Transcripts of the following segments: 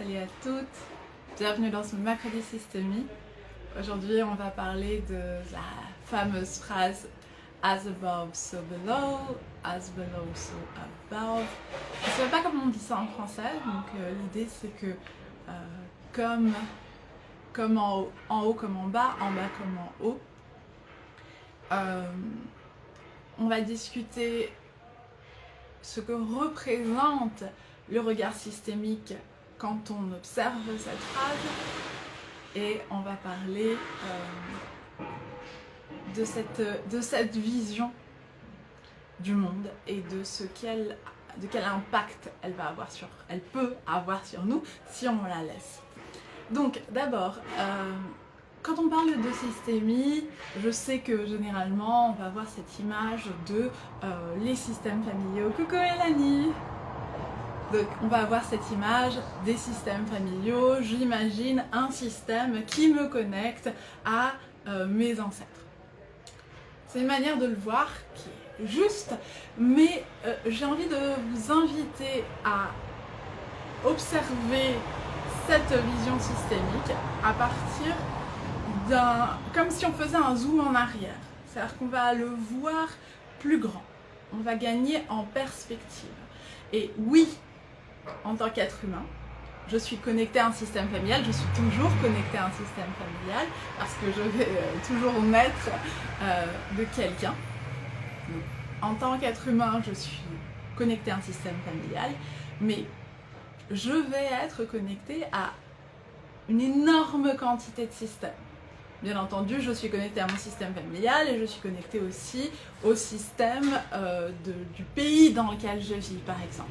Salut à toutes, bienvenue dans ce mercredi systémie. Aujourd'hui on va parler de la fameuse phrase as above so below, as below so above. Je ne sais pas comment on dit ça en français, donc l'idée c'est que comme en haut comme en bas comme en haut. On va discuter ce que représente le regard systémique quand on observe cette phrase, et on va parler de cette vision du monde et de quel impact elle peut avoir sur nous si on la laisse. Donc d'abord, quand on parle de systémie, je sais que généralement on va avoir cette image de les systèmes familiaux. Coucou Mélanie! Donc on va avoir cette image des systèmes familiaux. J'imagine un système qui me connecte à mes ancêtres. C'est une manière de le voir qui est juste, mais j'ai envie de vous inviter à observer cette vision systémique à partir comme si on faisait un zoom en arrière. C'est-à-dire qu'on va le voir plus grand. On va gagner en perspective. Et oui, en tant qu'être humain, je suis connectée à un système familial, je suis toujours connectée à un système familial parce que je vais toujours naître de quelqu'un. En tant qu'être humain, je suis connectée à un système familial, mais je vais être connectée à une énorme quantité de systèmes. Bien entendu, je suis connectée à mon système familial et je suis connectée aussi au système du pays dans lequel je vis, par exemple.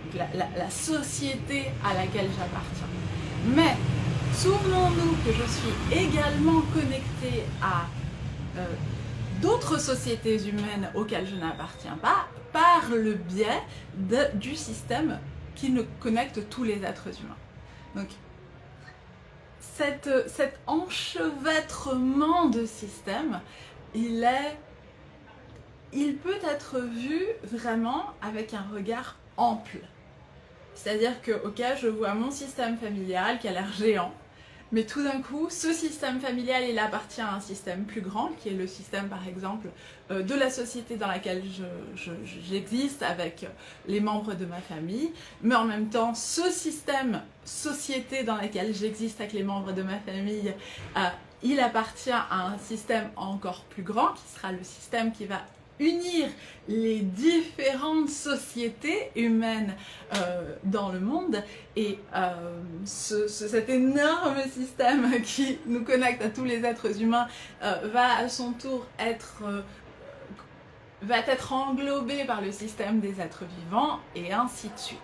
Donc la société à laquelle j'appartiens. Mais souvenons-nous que je suis également connectée à d'autres sociétés humaines auxquelles je n'appartiens pas par le biais du système qui nous connecte tous les êtres humains. Donc, cet enchevêtrement de systèmes, il peut être vu vraiment avec un regard ample. C'est-à-dire que, ok, je vois mon système familial qui a l'air géant, mais tout d'un coup, ce système familial, il appartient à un système plus grand, qui est le système, par exemple, de la société dans laquelle j'existe avec les membres de ma famille. Mais en même temps, ce système société dans laquelle j'existe avec les membres de ma famille, il appartient à un système encore plus grand, qui sera le système qui va unir les différentes sociétés humaines dans le monde. Et cet énorme système qui nous connecte à tous les êtres humains va à son tour être englobé par le système des êtres vivants, et ainsi de suite.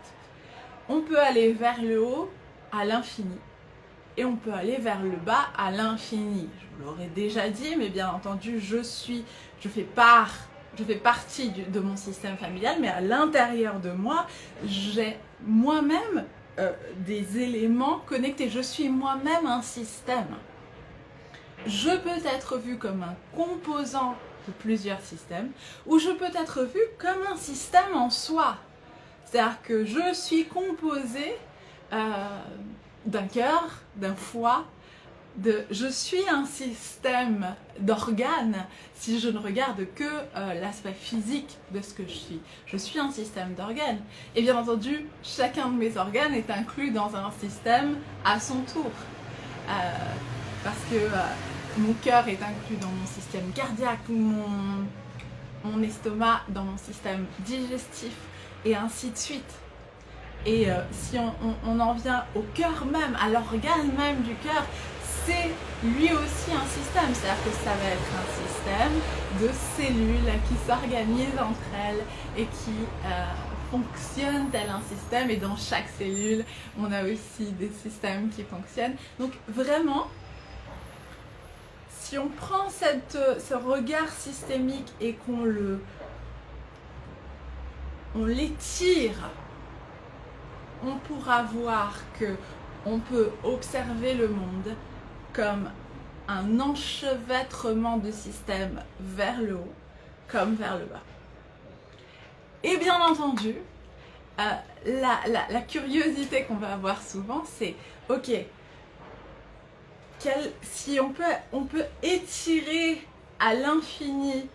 On peut aller vers le haut à l'infini et on peut aller vers le bas à l'infini. Je vous l'aurais déjà dit, mais bien entendu, je fais partie de mon système familial, mais à l'intérieur de moi, j'ai moi-même des éléments connectés. Je suis moi-même un système. Je peux être vu comme un composant de plusieurs systèmes, ou je peux être vu comme un système en soi. C'est-à-dire que je suis composée d'un cœur, d'un foie, je suis un système d'organes si je ne regarde que l'aspect physique de ce que je suis. Je suis un système d'organes. Et bien entendu, chacun de mes organes est inclus dans un système à son tour. Parce que mon cœur est inclus dans mon système cardiaque, mon estomac dans mon système digestif, et ainsi de suite. Et si on en vient au cœur même, à l'organe même du cœur, c'est lui aussi un système, c'est-à-dire que ça va être un système de cellules qui s'organisent entre elles et qui fonctionnent tel un système, et dans chaque cellule, on a aussi des systèmes qui fonctionnent. Donc vraiment, si on prend ce regard systémique et qu'on l'étire, on pourra voir que on peut observer le monde comme un enchevêtrement de systèmes vers le haut comme vers le bas. Et bien entendu, la curiosité qu'on va avoir souvent, c'est ok, si on peut étirer à l'infini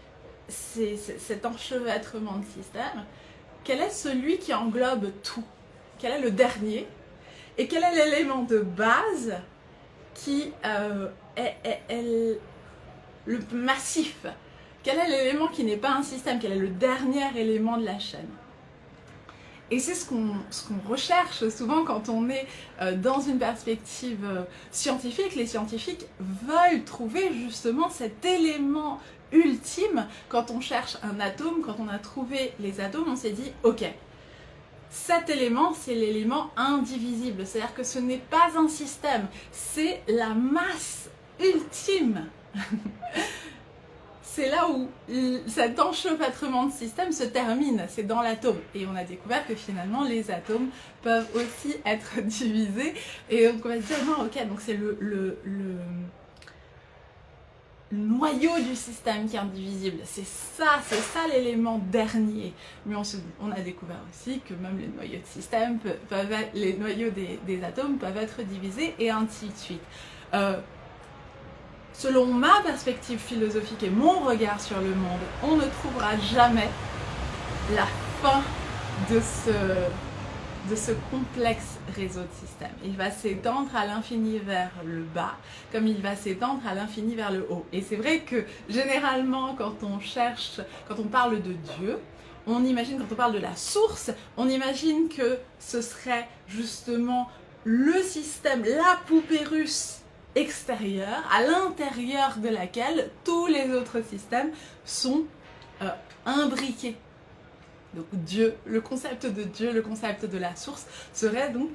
cet enchevêtrement de système, quel est celui qui englobe tout? Quel est le dernier? Et quel est l'élément de base qui est le massif? Quel est l'élément qui n'est pas un système? Quel est le dernier élément de la chaîne? Et c'est ce qu'on recherche souvent quand on est dans une perspective scientifique. Les scientifiques veulent trouver justement cet élément ultime. Quand on cherche un atome, quand on a trouvé les atomes, on s'est dit ok, cet élément, c'est l'élément indivisible. C'est-à-dire que ce n'est pas un système, c'est la masse ultime. C'est là où cet enchevêtrement de systèmes se termine, c'est dans l'atome. Et on a découvert que finalement les atomes peuvent aussi être divisés. Et donc on va se dire non, ok, donc c'est le noyau du système qui est indivisible. C'est ça l'élément dernier. Mais on a découvert aussi que même les noyaux de système les noyaux des atomes peuvent être divisés et ainsi de suite. Selon ma perspective philosophique et mon regard sur le monde, on ne trouvera jamais la fin de ce complexe réseau de systèmes. Il va s'étendre à l'infini vers le bas, comme il va s'étendre à l'infini vers le haut. Et c'est vrai que généralement, quand on parle de Dieu, on imagine, quand on parle de la source, on imagine que ce serait justement le système, la poupée russe extérieure, à l'intérieur de laquelle tous les autres systèmes sont imbriqués. Donc Dieu, le concept de Dieu, le concept de la source serait donc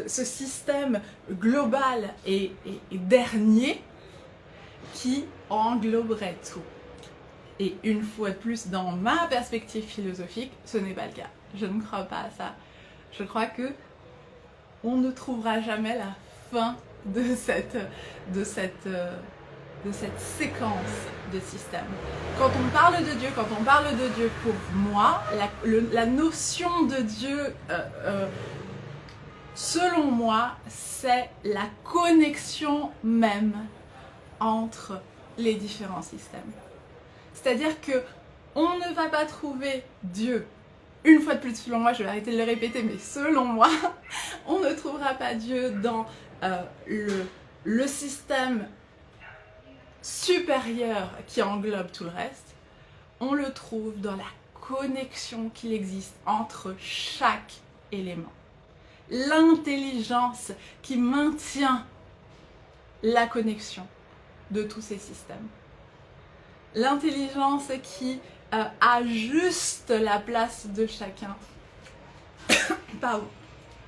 ce système global et dernier qui engloberait tout. Et une fois de plus, dans ma perspective philosophique, ce n'est pas le cas. Je ne crois pas à ça. Je crois que on ne trouvera jamais la fin de cette séquence de systèmes. Quand on parle de Dieu, pour moi, la notion de Dieu, selon moi, c'est la connexion même entre les différents systèmes. C'est-à-dire que on ne va pas trouver Dieu. Une fois de plus, selon moi, je vais arrêter de le répéter, mais selon moi, on ne trouvera pas Dieu dans le système supérieur qui englobe tout le reste. On le trouve dans la connexion qu'il existe entre chaque élément. L'intelligence qui maintient la connexion de tous ces systèmes. L'intelligence qui ajuste la place de chacun. Pardon.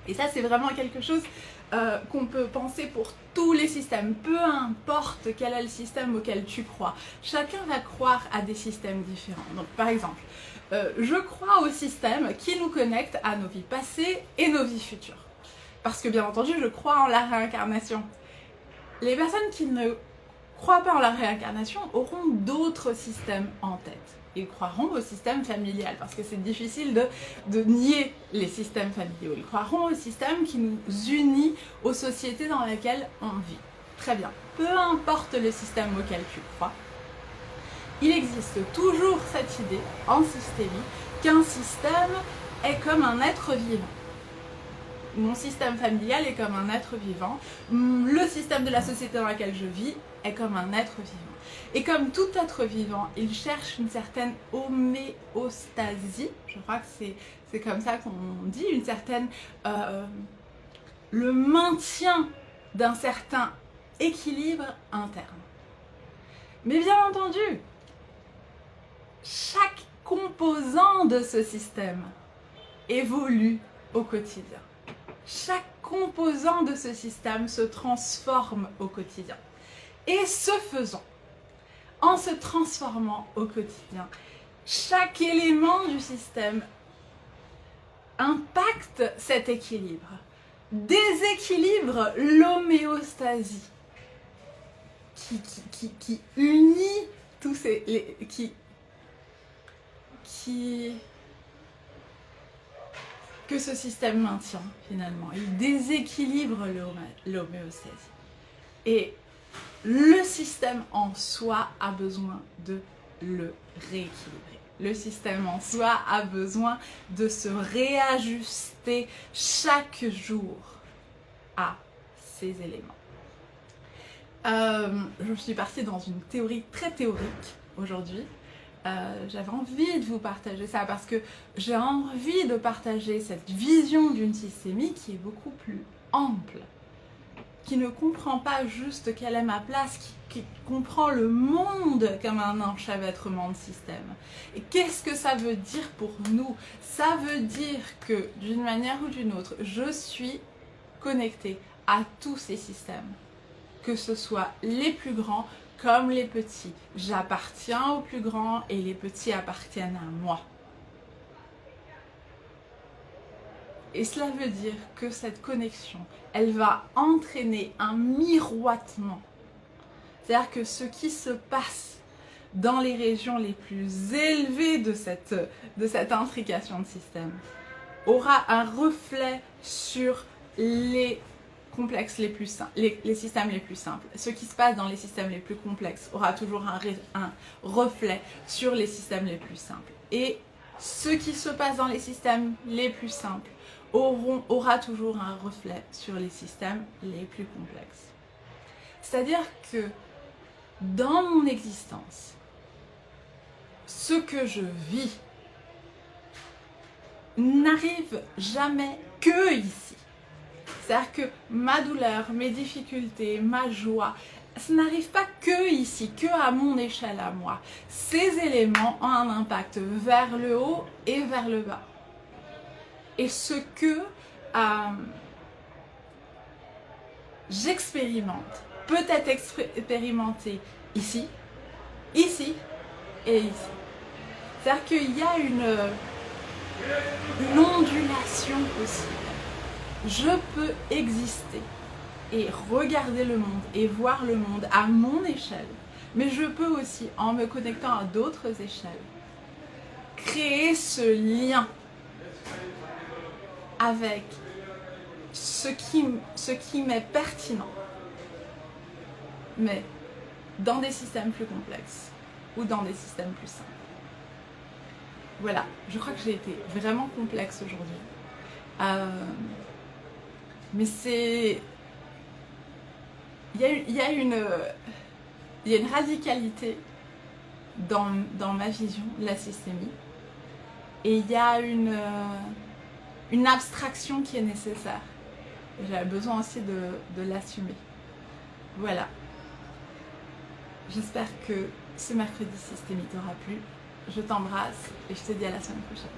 Et ça, c'est vraiment quelque chose qu'on peut penser pour tous les systèmes, peu importe quel est le système auquel tu crois. Chacun va croire à des systèmes différents. Donc, par exemple, je crois au système qui nous connecte à nos vies passées et nos vies futures. Parce que, bien entendu, je crois en la réincarnation. Les personnes qui ne croient pas en la réincarnation auront d'autres systèmes en tête. Ils croiront au système familial, parce que c'est difficile de nier les systèmes familiaux. Ils croiront au système qui nous unit aux sociétés dans lesquelles on vit. Très bien. Peu importe le système auquel tu crois, il existe toujours cette idée, en systémie, qu'un système est comme un être vivant. Mon système familial est comme un être vivant. Le système de la société dans laquelle je vis est comme un être vivant. Et comme tout être vivant, il cherche une certaine homéostasie, je crois que c'est comme ça qu'on dit, une certaine... le maintien d'un certain équilibre interne. Mais bien entendu, chaque composant de ce système évolue au quotidien. Chaque composant de ce système se transforme au quotidien. Et ce faisant, en se transformant au quotidien, chaque élément du système impacte cet équilibre, déséquilibre l'homéostasie qui unit tous ces... qui que ce système maintient finalement. Il déséquilibre l'homéostasie. Et le système en soi a besoin de le rééquilibrer. Le système en soi a besoin de se réajuster chaque jour à ces éléments. Je suis partie dans une théorie très théorique aujourd'hui. J'avais envie de vous partager ça parce que j'ai envie de partager cette vision d'une systémie qui est beaucoup plus ample, qui ne comprend pas juste quelle est ma place, qui comprend le monde comme un enchevêtrement de systèmes. Et qu'est-ce que ça veut dire pour nous? Ça veut dire que d'une manière ou d'une autre, je suis connectée à tous ces systèmes, que ce soit les plus grands comme les petits. J'appartiens aux plus grands et les petits appartiennent à moi. Et cela veut dire que cette connexion, elle va entraîner un miroitement. C'est-à-dire que ce qui se passe dans les régions les plus élevées de cette intrication de système aura un reflet sur les complexes les plus simples, les systèmes les plus simples. Ce qui se passe dans les systèmes les plus complexes aura toujours un reflet sur les systèmes les plus simples. Et ce qui se passe dans les systèmes les plus simples aura toujours un reflet sur les systèmes les plus complexes. C'est-à-dire que dans mon existence, ce que je vis n'arrive jamais que ici. C'est-à-dire que ma douleur, mes difficultés, ma joie, ça n'arrive pas que ici, que à mon échelle à moi. Ces éléments ont un impact vers le haut et vers le bas. Et ce que j'expérimente peut être expérimenté ici, ici et ici. C'est-à-dire qu'il y a une ondulation possible. Je peux exister et regarder le monde et voir le monde à mon échelle, mais je peux aussi, en me connectant à d'autres échelles, créer ce lien avec ce qui m'est pertinent, mais dans des systèmes plus complexes ou dans des systèmes plus simples. Voilà, je crois que j'ai été vraiment complexe aujourd'hui. Mais c'est... Il y a une radicalité dans ma vision de la systémie. Et il y a une abstraction qui est nécessaire. J'ai besoin aussi de l'assumer. Voilà. J'espère que ce mercredi systémie t'aura plu. Je t'embrasse et je te dis à la semaine prochaine.